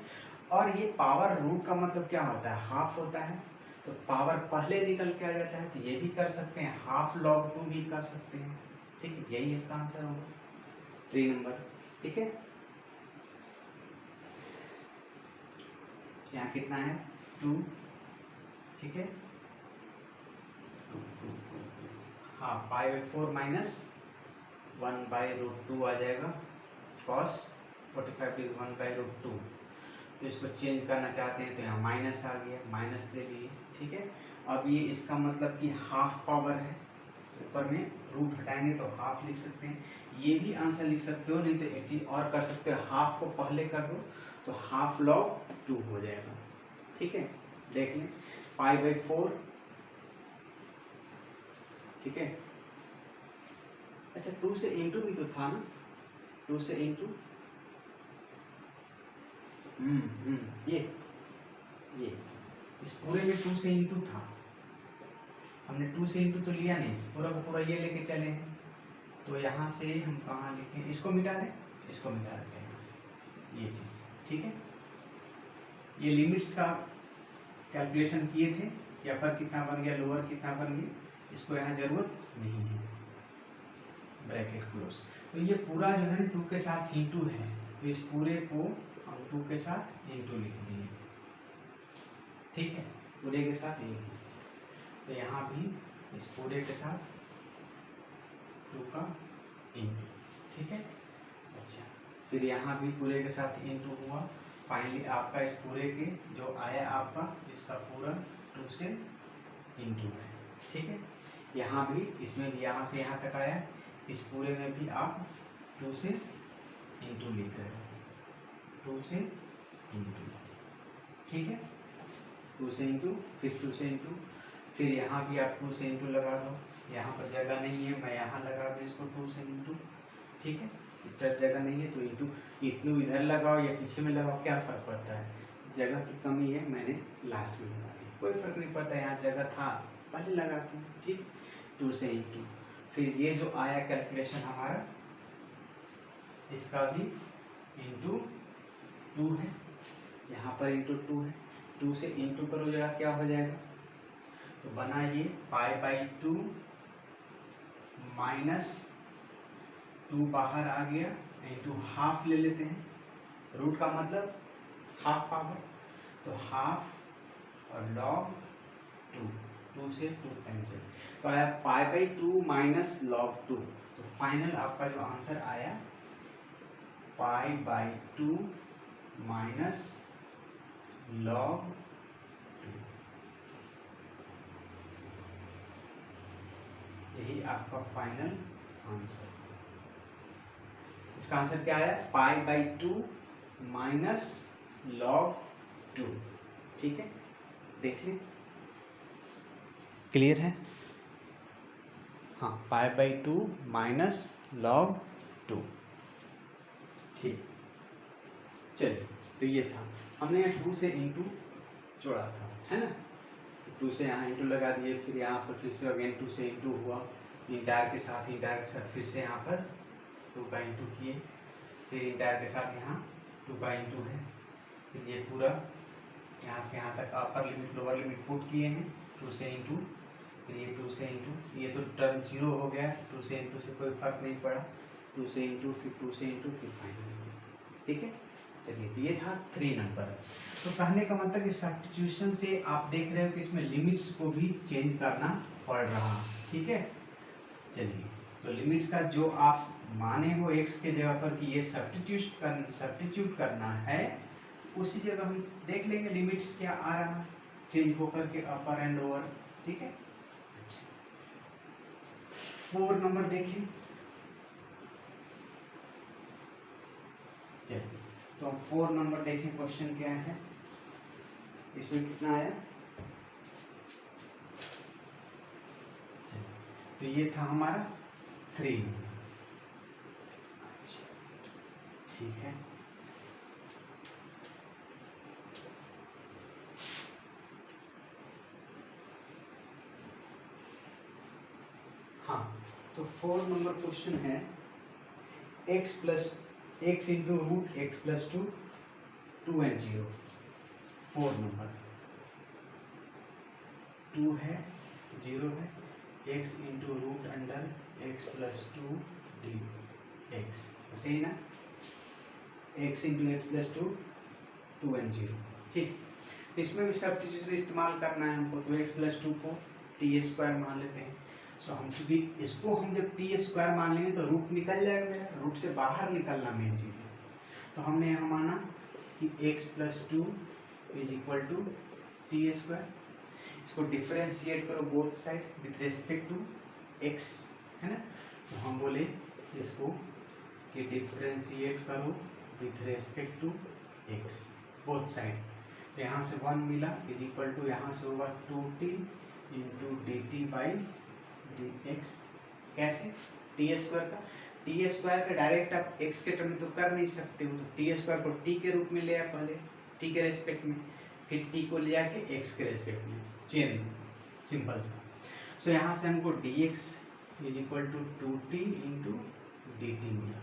और ये पावर रूट का मतलब क्या होता है, हाफ होता है, तो पावर पहले निकल के आ जाता है, तो ये भी कर सकते हैं, हाफ log 2 भी कर सकते हैं, ठीक है। यही इसका आंसर होगा 3 नंबर, ठीक है। यहाँ कितना है, 2, ठीक है, हाँ, π/4 माइनस 1/√2 आ जाएगा, cos 45 डिग्री 1/√2। तो इसको चेंज करना चाहते हैं, तो यहाँ माइनस आ गया, माइनस ले लिए, ठीक है। अब ये इसका मतलब कि हाफ पावर है, ऊपर में रूट हटाएंगे तो हाफ लिख सकते हैं, ये भी आंसर लिख सकते हो, नहीं तो एक चीज़ और कर सकते हो, हाफ को पहले कर दो तो हाफ log 2 हो जाएगा, ठीक है। देख लें, π/4, ठीक है। अच्छा, 2 से इंटू भी तो था ना, 2 से इंटू, ये ये इस पूरे में 2 से इंटू था, हमने 2 से इंटू तो लिया नहीं, पूरा का पूरा ये लेके चले हैं, तो यहाँ से हम कहाँ लिखें, इसको मिटा दें, इसको मिटा देते हैं यहाँ से, ये चीज़ ठीक है। ये लिमिट्स का कैलकुलेशन किए थे कि अपर कितना बन गया, लोअर कितना बन गया, इसको यहाँ जरूरत नहीं है, ब्रैकेट क्लोज। तो ये पूरा जो है 2 के साथ इंटू है, तो इस पूरे को हम 2 के साथ इंटू लिख दिए, ठीक है, पूरे के साथ इंटू। तो यहाँ भी इस पूरे के साथ 2 का इंटू, ठीक है। अच्छा, फिर यहाँ भी पूरे के साथ इंटू हुआ, फाइनली आपका इस पूरे के जो आया आपका इसका पूरा 2 से इंटू है, ठीक है। यहाँ भी इसमें भी यहाँ से यहाँ तक आया, इस पूरे में भी आप 2 से इंटू लिख रहे हो, 2 से इंटू, ठीक है, 2 से इंटू, फिर 2 से इंटू, फिर यहाँ भी आप 2 से इंटू लगा दो, यहाँ पर जगह नहीं है, मैं यहाँ लगा दूँ इसको 2 से इंटू, ठीक है, इस तरफ जगह नहीं है तो इंटू, इतनू इधर लगाओ या पीछे में लगाओ, क्या फ़र्क पड़ता है, जगह की कमी है, मैंने लास्ट में लगा दी, कोई फर्क नहीं पड़ता, यहाँ जगह था पहले लगा दूँ, ठीक, 2 से इंटू। फिर ये जो आया कैलकुलेशन हमारा, इसका भी इंटू 2 है, यहाँ पर इंटू 2 है, 2 से इंटू करो जगह क्या हो जाएगा, तो बना ये π/2 माइनस 2 बाहर आ गया, इंटू हाफ ले लेते हैं, रूट का मतलब हाफ पावर, तो हाफ और log 2, 2 से 2 कैंसिल, तो आया π/2 माइनस log 2, तो फाइनल आपका जो आंसर आया π/2 माइनस log 2, यही आपका फाइनल आंसर। इसका आंसर क्या आया, π/2 माइनस log 2, ठीक है, देखिए क्लियर है, हाँ, π/2 माइनस log 2, ठीक, चलिए, तो ये था, हमने यहाँ 2 से इंटू जोड़ा था, है ना, तो 2 से यहाँ इंटू लगा दिए, फिर यहाँ पर फिर से अगेन 2 से इंटू हुआ, इंटायर के साथ फिर से यहाँ पर 2 का इंटू किए, फिर इंटायर के साथ यहाँ 2 का इंटू है, फिर ये पूरा यहाँ से यहाँ तक upper limit lower limit put किए हैं, 2 से इंटू, फिर ये 2 से इंटू, ये तो टर्म 0 हो गया, 2 से इंटू से कोई फर्क नहीं पड़ा, 2 से इंटू, फिर 2 से इंटू, फिर फाइनल, ठीक है। चलिए, तो ये था 3 नंबर। तो कहने का मतलब कि सब्स्टिट्यूशन से आप देख रहे हो कि इसमें लिमिट्स को भी चेंज करना पड़ रहा, ठीक है। चलिए, तो लिमिट्स का जो आप माने हो x के जगह पर कि ये सब्स्टिट्यूट करना है, उसी जगह हम देख लेंगे लिमिट्स क्या आ रहा चेंज होकर के अपर एंड लोअर, ठीक है। अच्छा, 4 नंबर देखिए, चलिए, तो हम 4 नंबर देखें, क्वेश्चन क्या है, इसमें कितना आया, तो ये था हमारा 3, अच्छा, ठीक है। हाँ, तो 4 नंबर क्वेश्चन है, x into root x plus 2 2 and 0, 4 number, 2 है 0 है, x into root under x plus 2 d x, सही ना, x into x plus 2 2 and 0, ठीक। इसमें भी सब्स्टिट्यूशन इस्तेमाल करना है हमको, तो x प्लस 2 को टी स्क्वायर मान लेते हैं। सो हम चूँकि इसको हम जब टी स्क्वायर मान लेंगे तो रूट निकल जाएगा मेरा, रूट से बाहर निकलना मेन चीज़ है, तो हमने यहाँ माना कि x plus 2 is equal to t square, इसको डिफरेंशिएट करो both side with respect to x, है ना, तो हम बोले इसको कि डिफरेंशिएट करो with respect to x both side, तो यहाँ से 1 मिला इज इक्वल टू, यहाँ से होगा 2t into d T by D x, कैसे, टी स्क्वायर का डायरेक्ट आप x के टर्म में तो कर नहीं सकते हो, तो टी स्क्वायर को t के रूप में ले आया पहले, t के रेस्पेक्ट में, फिर टी को ले जाके एक्स के रेस्पेक्ट में चेन सिंपल सा। सो यहाँ से हमको d x is equal to 2t into d t मिला।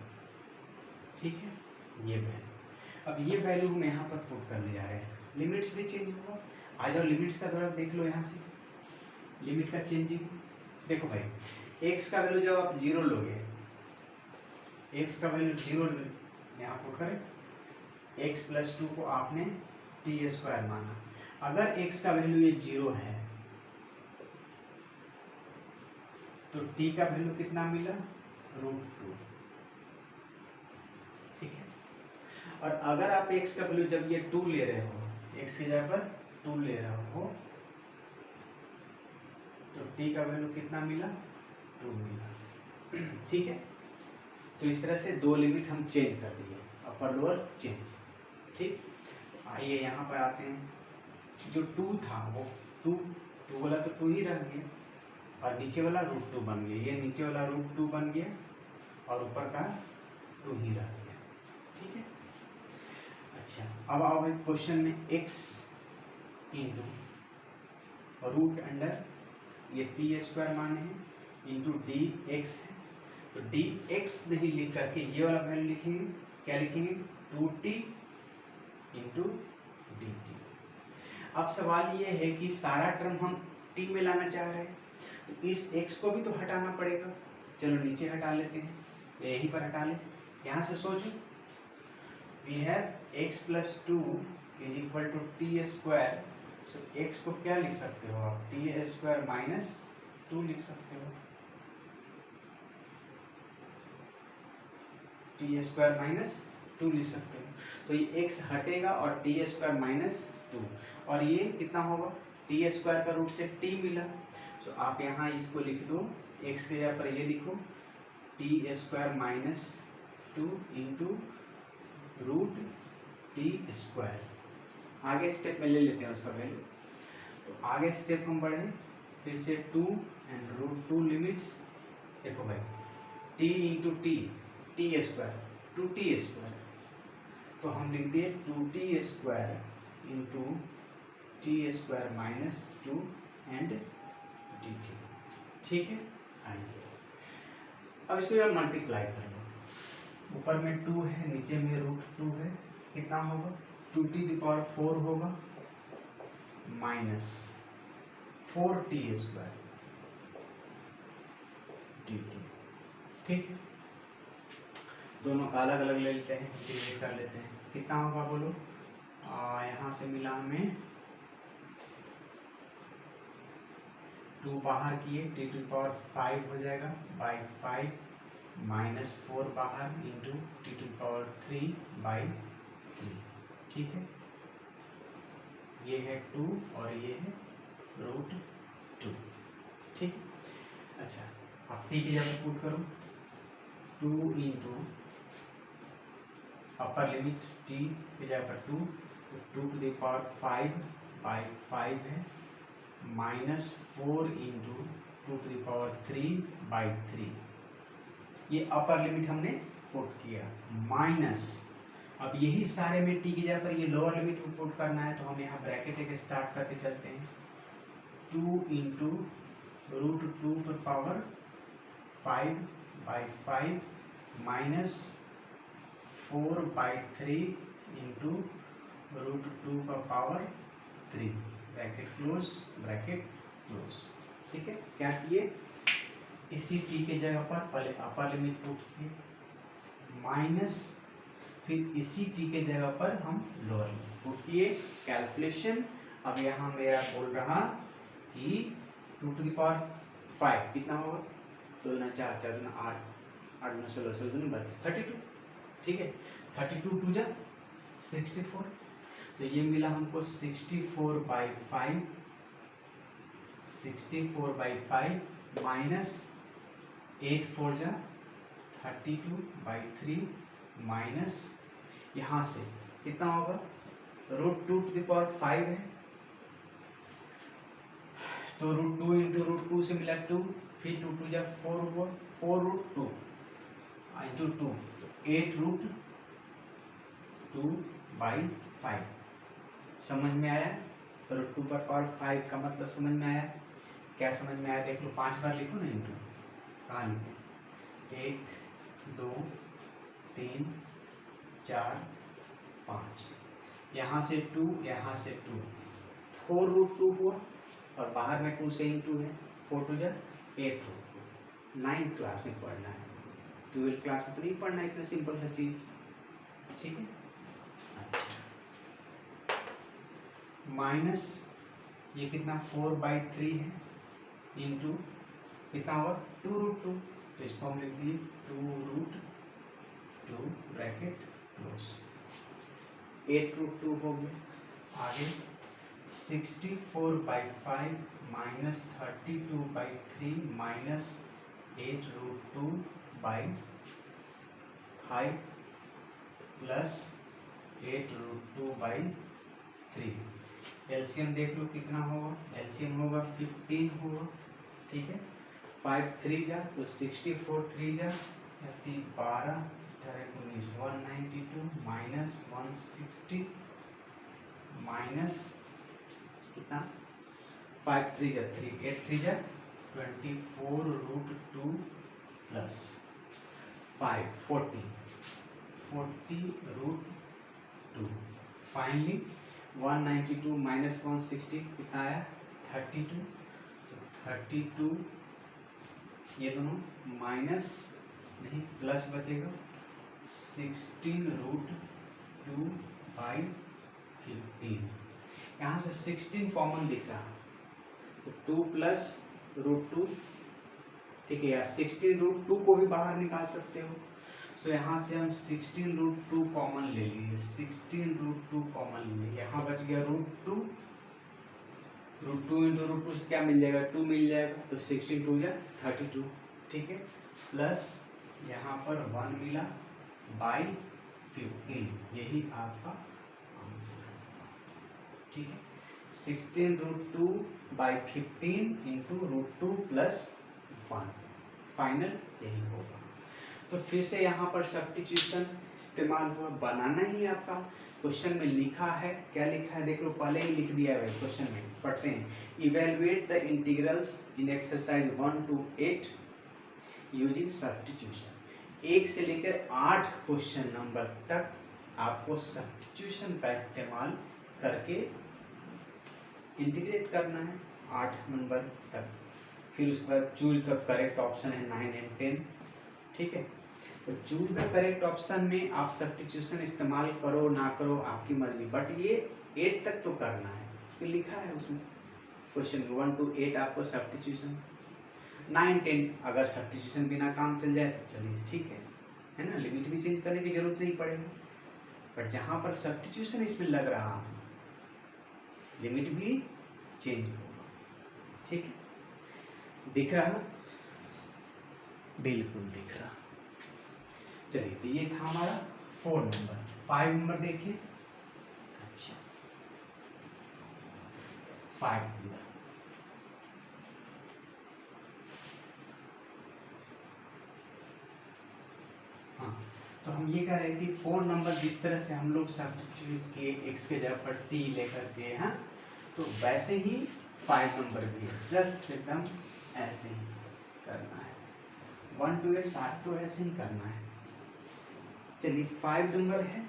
ठीक है, ये वैल्यू, अब ये वैल्यू हम यहाँ पर पुट करने जा रहे हैं। लिमिट्स भी चेंज होगा, आ जाओ लिमिट्स का थोड़ा देख लो यहाँ से, लिमिट का चेंजिंग। देखो भाई x का वैल्यू जब आप 0 लोगे, x का वैल्यू 0 यहाँ पुट करें, x प्लस 2 को आपने टी स्क्वायर माना। अगर x का वैल्यू ये 0 है तो t का वैल्यू कितना मिला, √2। ठीक है, और अगर आप x का वैल्यू जब ये 2 ले रहे हो, x की जगह पर 2 ले रहे हो, तो t का वैल्यू कितना मिला, 2 मिला। ठीक है, तो इस तरह से दो लिमिट हम चेंज कर दिए, अपर लोअर चेंज। ठीक, आइए यहाँ पर आते हैं, जो 2 था वो 2 वाला तो 2 ही रह गया, और नीचे वाला √2 बन गया, ये नीचे वाला √2 बन गया और ऊपर का 2 ही रह गया। ठीक है, अच्छा अब आओ भाई क्वेश्चन में x इंटू रूट अंडर ये टी स्क्वायर माने हैं इंटू डी एक्स है, तो डी एक्स नहीं लिख करके ये वाला वैल्यू लिखेंगे, क्या लिखेंगे, 2t इंटू डी टी। अब सवाल ये है कि सारा टर्म हम t में लाना चाह रहे हैं, तो इस x को भी तो हटाना पड़ेगा। चलो नीचे हटा लेते हैं, यहीं पर हटा लें। यहाँ से सोचो, we have x plus 2 is equal to t square. So x को क्या लिख सकते हो आप, टी स्क्वायर माइनस 2 लिख सकते हो, टी स्क्वायर माइनस 2 लिख सकते हो। तो ये x हटेगा और टी स्क्वायर माइनस 2, और ये कितना होगा, टी स्क्वायर का रूट से t मिला। सो आप यहाँ इसको लिख दो, x के जगह पर ये लिखो t square minus 2 into root t square. आगे स्टेप में ले लेते हैं उसका वैल्यू, तो आगे स्टेप हम बढ़े, फिर से 2 एंड √2 लिमिट्स। देखो भाई t into T square 2t square, तो हम लिख दिए 2t square into T square minus 2 and D T. ठीक है, आइए अब इसको यार मल्टीप्लाई कर लो, ऊपर में 2 है, नीचे में √2 है, कितना होगा, 2t⁴ होगा minus 4t square D T. ठीक है, दोनों का अलग अलग ले लेते हैं, डिवाइड कर लेते हैं, कितना होगा बोलो, यहाँ से मिला हमें 2 बाहर किए, t⁵ हो जाएगा बाई 5 माइनस 4 बाहर इंटू t⁵/3। ठीक है, ये है 2 और ये है √2। ठीक, अच्छा अब t की जगह पुट करो, 2 इंटू अपर लिमिट t की जगह पर 2, तो 2⁵ है माइनस 4 इंटू 2⁵3/3। ये अपर लिमिट हमने पुट किया, माइनस, अब यही सारे में t की जगह पर ये लोअर लिमिट को पुट करना है, तो हम यहाँ ब्रैकेट एक स्टार्ट करके चलते हैं, 2 into √2⁵/5 minus 4/3 into √2⁵3 bracket close. ठीक है, क्या किए, इसी t के जगह पर पहले अपर लिमिट पुट किए, माइनस फिर इसी t के जगह पर हम लोअर लिमिट पुट किए, कैलकुलेशन। अब यहाँ मेरा बोल रहा कि 2⁵ कितना होगा, 2 दूना 4, 4 दूना 8, 8 दूना 16, 16 दूना 32, 32। ठीक है, 32 2 जा 64, तो ये मिला हमको 64/5 माइनस 8 4 जा 32/3 माइनस, यहाँ से कितना होगा, √2⁵ है, तो √2 इंटू √2 से मिला 2, फिर 2 2 जा 4 हुआ, 4√2 इंटू 2, तो 8√2/5। समझ में आया? √2 पर पावर 5 का मतलब समझ में आया? क्या समझ में आया देख लो, 5 बार लिखो ना इंटू। कहाँ लिखो? 1 2 3 4 5, यहाँ से 2, यहाँ से 2, 4√2 हुआ और बाहर में 2 से इंटू है, 4 2 जा 8√2। 9th क्लास में पढ़ना है, 12th क्लास में तो नहीं पढ़ना है इतना सिंपल सा चीज़, ठीक है। अच्छा, माइनस ये कितना 4/3 है इंटू कितना हुआ 2√2, तो इसको हम लिख दिए 2√2 ब्रैकेट क्लोज। 8√2 हो गया। आगे 64/5 माइनस 32/3 माइनस 8√2/5 प्लस 8√2/3। एलसीएम देख लो कितना होगा, एलसीएम होगा 15 होगा, ठीक है। 5 3 जा तो 64 3 जा 12 19 192 माइनस 160 माइनस कितना 5 3 जा 3 8 3 जा 24√2 प्लस 5 40√2। फाइनली 192 माइनस 160 कितना आया 32, तो 32 ये दोनों माइनस नहीं प्लस बचेगा 16√2/15। यहाँ से 16 कॉमन दिख रहा है तो 2 प्लस √2, ठीक है, या 16√2 को भी बाहर निकाल सकते हो। सो यहाँ से हम 16√2 कॉमन ले लिए, 16√2 कॉमन ले लिए, यहाँ बच गया √2, √2 इंटू √2 से क्या मिल जाएगा 2 मिल जाएगा, तो 16 2 जा 32, ठीक है, प्लस यहाँ पर 1 मिला बाई 15, यही आपका आंसर है, ठीक है। 16√2/15 इंटू √2 प्लस 1, फाइनल यही होगा। तो फिर से यहाँ पर सब्स्टिट्यूशन इस्तेमाल हुआ, बनाना ही आपका क्वेश्चन में लिखा है, क्या लिखा है देख लो, पहले ही लिख दिया है क्वेश्चन में, पढ़ते हैं। Evaluate the integrals in exercise 1 to 8 using substitution. 1 से लेकर 8 क्वेश्चन नंबर तक आपको सब्स्टिट्यूशन का इस्तेमाल करके इंटीग्रेट करना है 8 नंबर तक। फिर उसके बाद चूज द करेक्ट ऑप्शन है 9 and 10, ठीक है। तो चूज द करेक्ट ऑप्शन में आप सब्स्टिट्यूशन इस्तेमाल करो ना करो आपकी मर्जी, बट ये 8 तक तो करना है, तो लिखा है उसमें क्वेश्चन 1 to 8 आपको सब्स्टिट्यूशन। 9 10 अगर सब्स्टिट्यूशन बिना काम चल जाए तो चलिए ठीक है ना, लिमिट भी चेंज करने की जरूरत नहीं पड़ेगी, बट जहाँ पर सब्स्टिट्यूशन इसमें लग रहा है लिमिट भी चेंज होगा, ठीक है। दिख रहा, बिल्कुल दिख रहा। चलिए तो ये था हमारा 4 नंबर। 5 नंबर देखिए, अच्छा 5 नंबर, हाँ, तो हम ये कह रहे हैं कि 4 नंबर जिस तरह से हम लोग सब्स्टिट्यूट किए x के जगह पर t लेकर के, हाँ, तो वैसे ही 5 नंबर भी है, जस्ट एकदम ऐसे ही करना है। 1 to 8 साथ तो ऐसे ही करना है। चलिए 5 नंबर है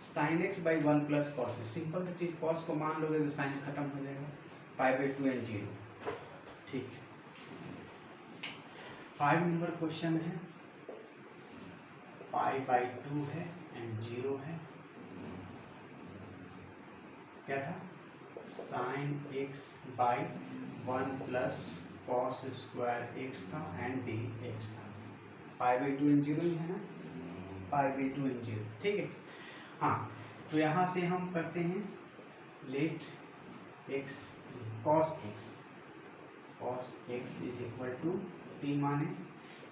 sin x by 1 plus cos, simple सी चीज, कॉस को मान लोगे तो साइन खत्म हो जाएगा, π/2 and 0, ठीक है। 5 नंबर क्वेश्चन है, π/2 है एंड 0 है, क्या था sin x by 1 plus cos square x था एंड dx था, π/2 and 0 ही है ना, π/2 and 0, ठीक है। हाँ, तो यहाँ से हम करते हैं let x cos x is equal to t माने,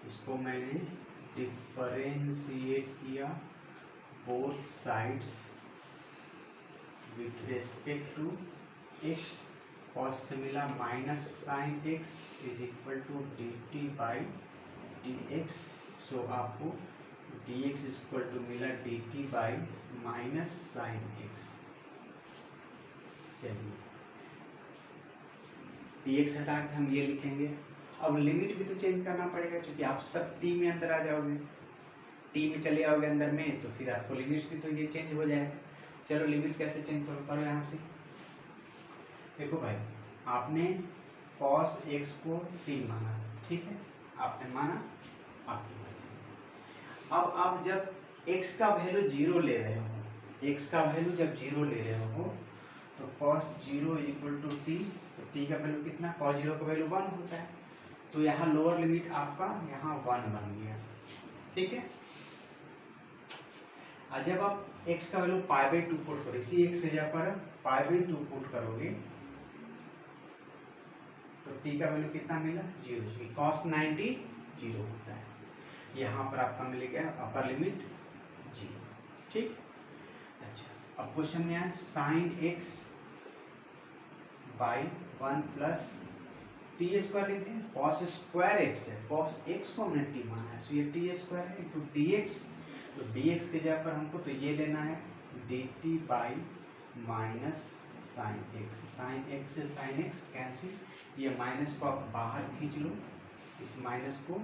इसको मैंने डिफरेंशिएट किया both sides with respect to x, cos से मिला minus sine x is equal to dt/dx, so आपको dx इज इक्वल टू मिला dt by minus sine x, चलिए टी एक्स हटा के हम ये लिखेंगे। अब लिमिट भी तो चेंज करना पड़ेगा, क्योंकि आप सब टी में अंदर आ जाओगे, टी में चले आओगे अंदर में, तो फिर आपको लिमिट्स भी तो ये चेंज हो जाएगा। चलो लिमिट कैसे चेंज करो यहाँ से। देखो भाई, आपने cos x को t माना, ठीक है, आपने माना, आपकी मर्जी। अब आप जब x का वैल्यू 0 ले रहे हो, x का वैल्यू जब 0 ले रहे हो तो cos 0 इक्वल टू टी, तो t का वैल्यू कितना, cos 0 का वैल्यू 1 होता है, तो यहाँ लोअर लिमिट आपका यहाँ 1 बन गया, ठीक है। और जब आप x का वैल्यू π/2 पुट करो, इसी x से जहाँ पर π/2 पुट करोगे तो t का वैल्यू कितना मिला, 0, cos 90 0 होता है, यहाँ पर आपका मिल गया अपर लिमिट 0, ठीक। अच्छा, अब क्वेश्चन में है sin x by 1 plus T square लिखते हैं, cos स्क्वायर x है, cos x को हमने t माना है, तो ये टी स्क्वायर है इंटू dx, तो dx के जगह पर हमको तो ये लेना है dt by minus sine x से साइन x कैंसिल, ये माइनस को आप बाहर खींच लो, इस माइनस को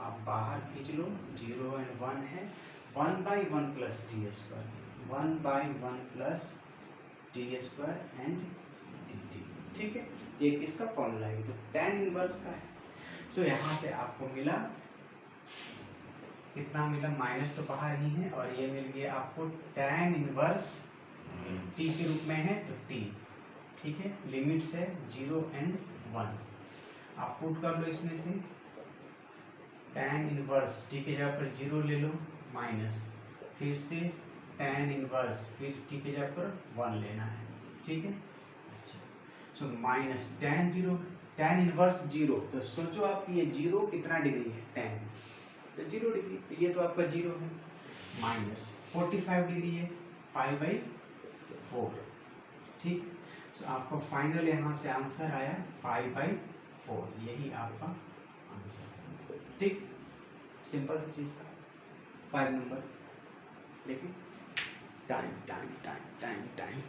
आप बाहर खींच लो, 0 एंड 1 है, 1/1 plus T square, 1/1 plus T square and dt, ठीक है। एक इसका फॉर्मूला है, तो tan इनवर्स का है, तो यहाँ से आपको मिला कितना मिला, माइनस तो बाहर ही है, और ये मिल गया आपको tan इनवर्स t के रूप में है, तो t, ठीक है, लिमिट्स है 0 एंड 1, आप पुट कर लो इसमें से tan इनवर्स t के जगह पर 0 ले लो माइनस, फिर से tan इनवर्स, फिर t के जगह पर 1 लेना है, ठीक है। अच्छा, सो माइनस tan इनवर्स 0, तो सोचो आप ये 0 कितना डिग्री है, tan, तो 0 डिग्री, तो ये तो आपका 0 है, माइनस 45 डिग्री है, π/4, ठीक। तो आपका फाइनल यहाँ से आंसर आया π/4, यही आपका आंसर, ठीक, सिंपल सी चीज था। 5 नंबर देखिए, time time time time time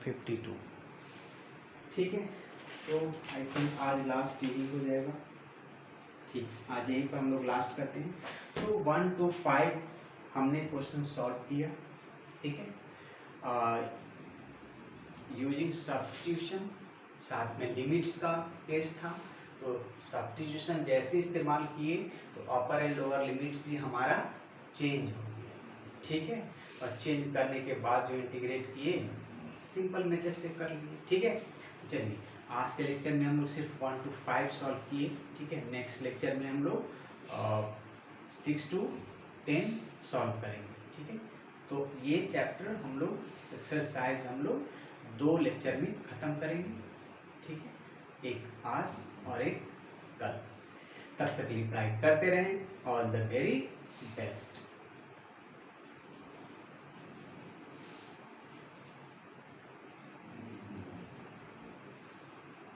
52, ठीक है। तो आई थिंक आज लास्ट यही हो जाएगा, ठीक, आज यहीं पर हम लोग लास्ट करते हैं। तो 1 to 5 हमने क्वेश्चन सॉल्व किया, ठीक है, यूजिंग सब्स्टिट्यूशन, साथ में लिमिट्स का केस था, तो सब्स्टिट्यूशन जैसे इस्तेमाल किए तो अपर एंड लोअर लिमिट्स भी हमारा चेंज हो गया, ठीक है, और चेंज करने के बाद जो इंटीग्रेट किए सिंपल मेथड से कर लिए, ठीक है। चलिए आज के लेक्चर में हम लोग सिर्फ 1 to 5 सॉल्व किए, ठीक है, नेक्स्ट लेक्चर में हम लोग 6 to 10 सॉल्व करेंगे, ठीक है। तो ये चैप्टर हम लोग एक्सरसाइज हम लोग 2 लेक्चर में ख़त्म करेंगे, ठीक है, एक आज और एक कल। तब तक के लिए पढ़ाई करते रहें, ऑल द वेरी बेस्ट।